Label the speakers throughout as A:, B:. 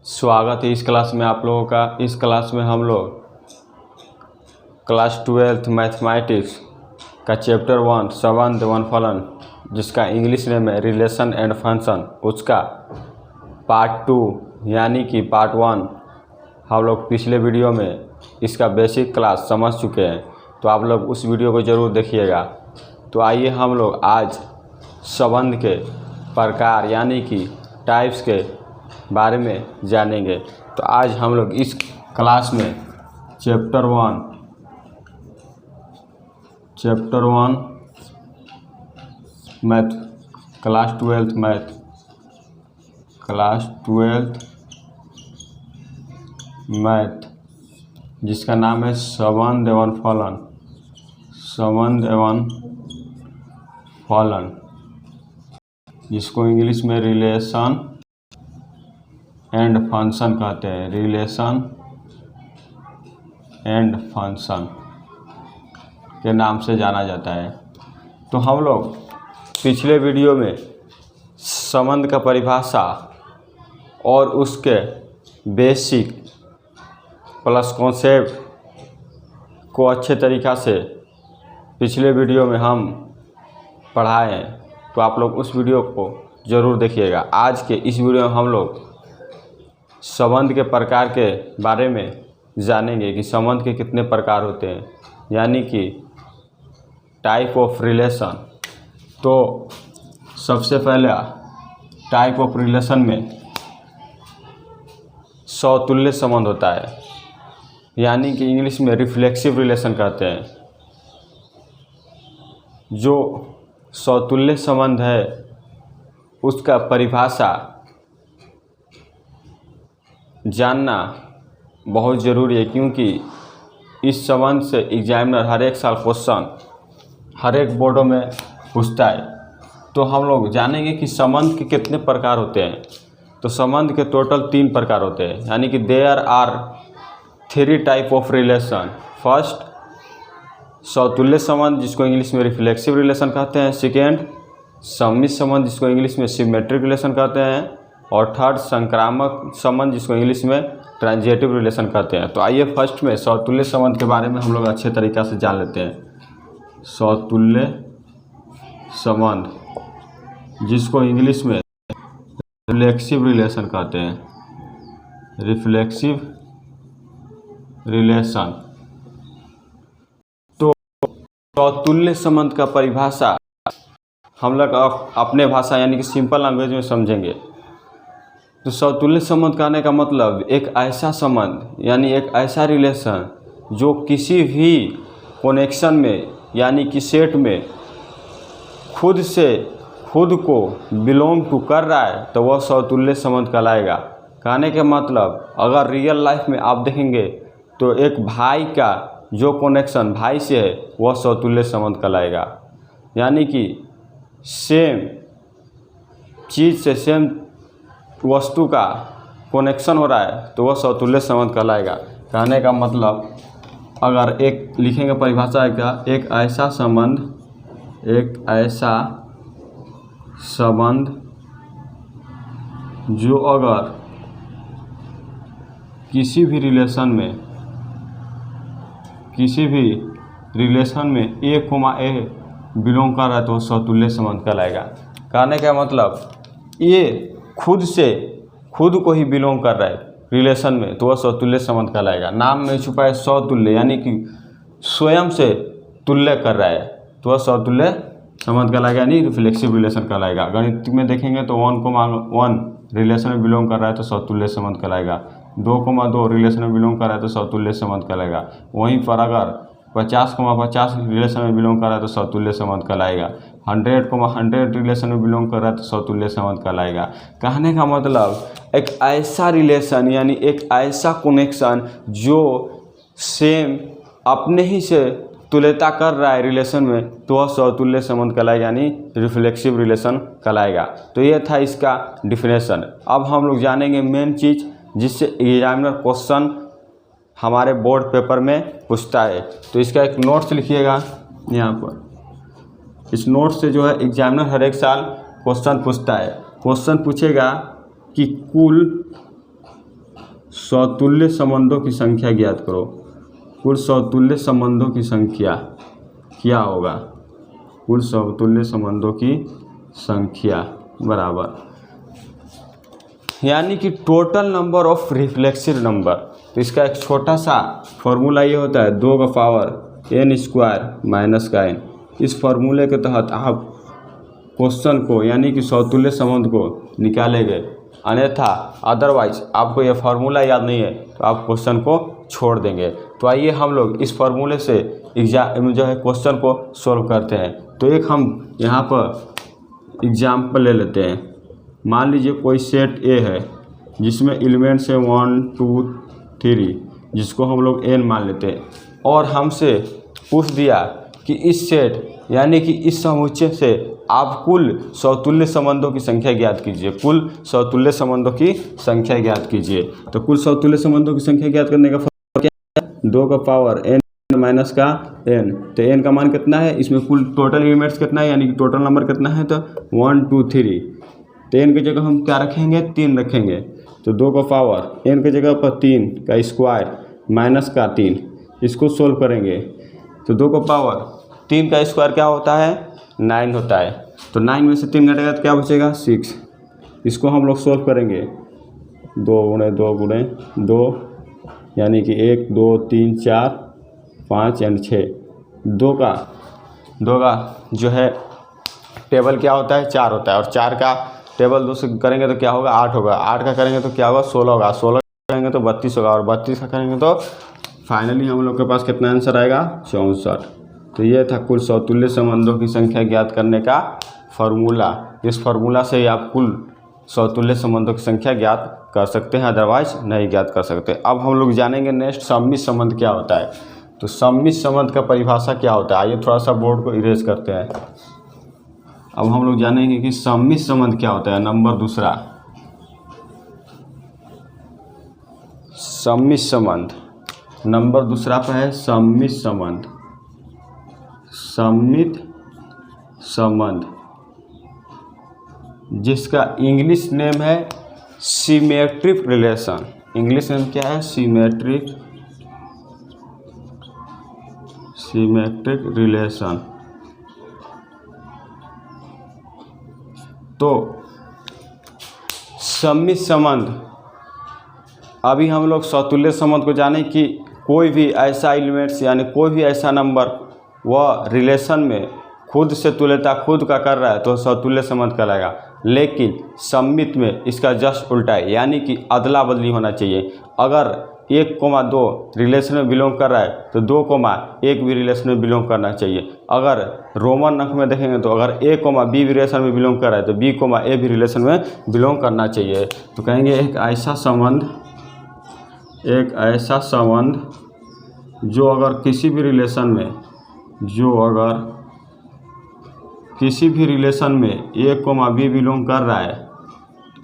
A: स्वागत है इस क्लास में आप लोगों का। इस क्लास में हम लोग क्लास 12th मैथमेटिक्स का चैप्टर 1 संबंध व फलन, जिसका इंग्लिश नेम है रिलेशन एंड फंक्शन, उसका पार्ट 2 यानी कि पार्ट 1 हम लोग पिछले वीडियो में इसका बेसिक क्लास समझ चुके हैं। तो आप लोग उस वीडियो को ज़रूर देखिएगा। तो आइए हम लोग आज संबंध के प्रकार यानी कि टाइप्स के बारे में जानेंगे। तो आज हम लोग इस क्लास में chapter 1 math class 12th math जिसका नाम है संबंध एवं फलन, जिसको इंग्लिश में रिलेशन एंड फंक्शन कहते हैं। रिलेशन एंड फंक्शन के नाम से जाना जाता है। तो हम लोग पिछले वीडियो में संबंध का परिभाषा और उसके बेसिक प्लस कॉन्सेप्ट को अच्छे तरीक़ा से पिछले वीडियो में हम पढ़ाए हैं। तो आप लोग उस वीडियो को ज़रूर देखिएगा। आज के इस वीडियो में हम लोग संबंध के प्रकार के बारे में जानेंगे कि संबंध के कितने प्रकार होते हैं, यानी कि टाइप ऑफ रिलेशन। तो सबसे पहले टाइप ऑफ रिलेशन में समतुल्य संबंध होता है, यानी कि इंग्लिश में रिफ्लेक्सिव रिलेशन कहते हैं। जो समतुल्य संबंध है उसका परिभाषा जानना बहुत ज़रूरी है, क्योंकि इस संबंध से एग्जामिनर हर एक साल क्वेश्चन हर एक बोर्डों में पूछता है। तो हम लोग जानेंगे कि संबंध के कितने प्रकार होते हैं। तो संबंध के टोटल 3 प्रकार होते हैं, यानी कि there are 3 type of relation. First समतुल्य संबंध, जिसको इंग्लिश में रिफ्लेक्सिव रिलेशन कहते हैं। सेकेंड सममित संबंध, जिसको इंग्लिश में सिमेट्रिक रिलेशन कहते हैं। और थर्ड संक्रामक संबंध, जिसको इंग्लिश में ट्रांजिटिव रिलेशन कहते हैं। तो आइए फर्स्ट में समतुल्य संबंध के बारे में हम लोग अच्छे तरीक़ा से जान लेते हैं। समतुल्य संबंध, जिसको इंग्लिश में रिफ्लेक्सिव रिलेशन कहते हैं। Reflexive relation. तो समतुल्य संबंध का परिभाषा हम लोग अपने भाषा यानी कि सिंपल लैंग्वेज में समझेंगे। तो समतुल्य संबंध कहने का मतलब एक ऐसा संबंध यानी एक ऐसा रिलेशन जो किसी भी कनेक्शन में यानी कि सेट में खुद को बिलोंग टू कर रहा है, तो वह समतुल्य संबंध कहलाएगा। कहने का मतलब अगर रियल लाइफ में आप देखेंगे तो एक भाई का जो कनेक्शन भाई से है वह समतुल्य संबंध कहलाएगा। यानी कि सेम चीज़ से सेम वस्तु का कनेक्शन हो रहा है तो वह समतुल्य संबंध कहलाएगा। कहने का मतलब अगर एक लिखेंगे परिभाषा है क्या, एक ऐसा संबंध जो अगर किसी भी रिलेशन में A, A बिलोंग कर रहा है तो वह समतुल्य संबंध कहलाएगा। कहने का मतलब ये खुद को ही बिलोंग कर रहा है रिलेशन में तो वह समतुल्य संबंध कहलाएगा। नाम में छुपा है समतुल्य, यानी कि स्वयं से तुल्य कर रहा है तो वह समतुल्य संबंध कहलाएगा, यानी रिफ्लेक्सिव रिलेशन कहलाएगा। गणित में देखेंगे तो 1,1 रिलेशन में बिलोंग कर रहा है तो समतुल्य संबंध कहलाएगा। 2,2 रिलेशन में बिलोंग कर रहा है तो समतुल्य संबंध कहलाएगा। वहीं पर अगर 50,50 रिलेशन में बिलोंग कर रहा है तो समतुल्य संबंध कहलाएगा। 100,100 रिलेशन में बिलोंग कर रहा है तो समतुल्य संबंध कहलाएगा। कहने का मतलब एक ऐसा रिलेशन यानी एक ऐसा कनेक्शन जो सेम अपने ही से तुल्यता कर रहा है रिलेशन में तो वह समतुल्य संबंध कहलाएगा, यानी रिफ्लेक्सिव रिलेशन कहलाएगा। तो ये था इसका डिफिनेशन। अब हम लोग जानेंगे मेन चीज़ जिससे एग्जामिनर क्वेश्चन हमारे बोर्ड पेपर में पूछता है। तो इसका एक नोट्स लिखिएगा यहाँ पर। इस नोट से जो है एग्जामिनर हर एक साल क्वेश्चन पूछता है। क्वेश्चन पूछेगा कि कुल समतुल्य संबंधों की संख्या ज्ञात करो। कुल समतुल्य संबंधों की संख्या क्या होगा? कुल समतुल्य संबंधों की संख्या बराबर, यानी कि total number of reflexive number. तो इसका एक छोटा सा फॉर्मूला ये होता है 2 का पावर n स्क्वायर माइनस का n। इस फॉर्मूले के तहत आप क्वेश्चन को यानी कि समतुल्य संबंध को निकालेंगे, अन्यथा अदरवाइज आपको यह फार्मूला याद नहीं है तो आप क्वेश्चन को छोड़ देंगे। तो आइए हम लोग इस फार्मूले से एग्जाम जो है क्वेश्चन को सॉल्व करते हैं। तो एक हम यहाँ पर एग्जाम्पल ले लेते हैं। मान लीजिए कोई सेट ए है जिसमें एलिमेंट्स है 1 2 3, जिसको हम लोग n मान लेते हैं, और हमसे पूछ दिया कि इस सेट यानी कि इस समुच्चय से आप कुल समतुल्य संबंधों की संख्या ज्ञात कीजिए। कुल समतुल्य संबंधों की संख्या ज्ञात कीजिए। तो कुल समतुल्य संबंधों की संख्या ज्ञात करने का फॉर्मूला क्या है? 2 का पावर n माइनस का n। तो n का मान कितना है? इसमें कुल टोटल एलिमेंट्स कितना है यानी कि टोटल नंबर कितना है? तो 1 2 3। तो n की जगह हम क्या रखेंगे? 3 रखेंगे। तो 2 का पावर n की जगह पर 3 का स्क्वायर माइनस का 3, इसको सोल्व करेंगे। तो 2 का पावर 3 का स्क्वायर क्या होता है? 9 होता है। तो 9 में से 3 घटेगा तो क्या बचेगा? 6। इसको हम लोग सोल्व करेंगे 2 गुणे 2 गुणे 2, यानी कि 1 2 3 4 5 एंड 6। 2 का जो है टेबल क्या होता है? 4 होता है। और 4 का टेबल 2 से करेंगे तो क्या होगा? 8 होगा। 8 का करेंगे तो क्या होगा? 16 होगा। 16 का करेंगे तो 32 होगा। और 32 का करेंगे तो फाइनली हम लोग के पास कितना आंसर आएगा? 64। तो ये था कुल समतुल्य संबंधों की संख्या ज्ञात करने का फार्मूला। इस फार्मूला से ही आप कुल समतुल्य संबंधों की संख्या ज्ञात कर सकते हैं, अदरवाइज नहीं ज्ञात कर सकते। अब हम लोग जानेंगे नेक्स्ट सममित संबंध क्या होता है। तो सममित संबंध का परिभाषा क्या होता है? आइए थोड़ा सा बोर्ड को इरेज करते हैं। अब हम लोग जानेंगे कि सममित संबंध क्या होता है। नंबर दूसरा, सममित संबंध। नंबर दूसरा पर है सममित संबंध। सममित संबंध जिसका इंग्लिश नेम है सिमेट्रिक रिलेशन। इंग्लिश नेम क्या है? Symmetric relation. तो सममित संबंध, अभी हम लोग समतुल्य संबंध को जाने कि कोई भी ऐसा एलिमेंट्स यानी कोई भी ऐसा नंबर वह रिलेशन में खुद से तुल्यता खुद का कर रहा है तो समतुल्य संबंध कहलाएगा। लेकिन सममित में इसका जस्ट उल्टा है, यानी कि अदला बदली होना चाहिए। अगर 1,2 रिलेशन में बिलोंग कर रहा है तो 2,1 भी रिलेशन में बिलोंग करना चाहिए। अगर रोमन अंक में देखेंगे तो अगर A, B भी रिलेशन में बिलोंग कर रहा है तो B, A भी रिलेशन में बिलोंग करना चाहिए। तो कहेंगे एक ऐसा संबंध जो अगर किसी भी रिलेशन में A, B बिलोंग कर रहा है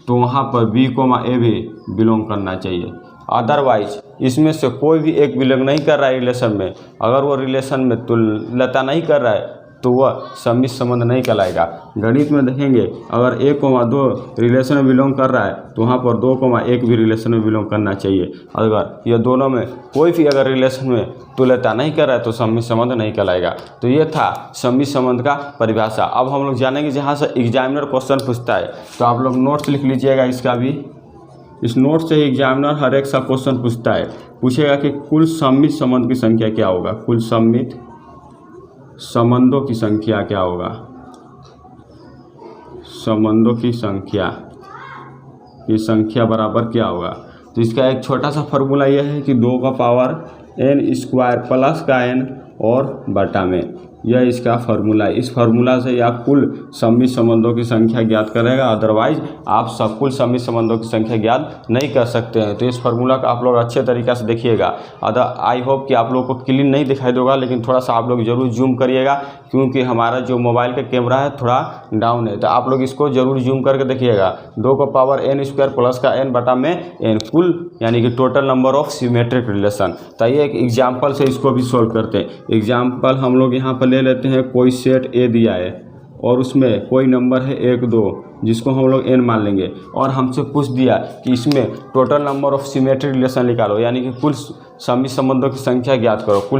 A: तो वहाँ पर B, A भी बिलोंग करना चाहिए। अदरवाइज इसमें से कोई भी एक बिलोंग नहीं कर रहा है रिलेशन में, अगर वो रिलेशन में तुल्यता नहीं कर रहा है तो वह सममित संबंध नहीं कहलाएगा। गणित में देखेंगे अगर 1,2 रिलेशन में बिलोंग कर रहा है तो वहाँ पर 2,1 भी रिलेशन में बिलोंग करना चाहिए। अगर यह दोनों में कोई भी अगर रिलेशन में तुल्यता नहीं कर रहा है तो सममित संबंध नहीं कहलाएगा। तो ये था सममित संबंध का परिभाषा। अब हम लोग जानेंगे जहाँ से एग्जामिनर क्वेश्चन पूछता है तो आप लोग नोट्स लिख लीजिएगा। इसका भी इस नोट से ही एग्जामिनर हर एक सा क्वेश्चन पूछता है, पूछेगा कि कुल सममित संबंध की संख्या क्या होगा। कुल सममित संबंधों की संख्या क्या होगा? संबंधों की संख्या बराबर क्या होगा? तो इसका एक छोटा सा फॉर्मूला यह है कि 2 का पावर n स्क्वायर प्लस का n और बटा में, यह इसका फार्मूला है। इस फार्मूला से आप कुल सममित संबंधों की संख्या ज्ञात करेगा, अदरवाइज आप सब कुल सममित संबंधों की संख्या ज्ञात नहीं कर सकते हैं। तो इस फार्मूला का आप लोग अच्छे तरीक़े से देखिएगा। आई होप कि आप लोगों को क्लीन नहीं दिखाई देगा, लेकिन थोड़ा सा आप लोग ज़रूर जूम करिएगा क्योंकि हमारा जो मोबाइल का कैमरा है थोड़ा डाउन है। तो आप लोग इसको ज़रूर जूम करके देखिएगा। 2 का पावर n स्क्वायर प्लस का n बटा में n, कुल यानी कि total number of symmetric relation. तो ये एक एग्जाम्पल से इसको भी सॉल्व करते हैं। एग्जाम्पल हम लोग यहाँ पर ले लेते हैं। कोई सेट A दिया है और उसमें कोई नंबर है 1 2 जिसको हम लोग n मान लेंगे, और हमसे पूछ दिया कि इसमें total number of symmetric relation निकालो, यानी कि कुल समी संबंधों की संख्या ज्ञात करो। कुल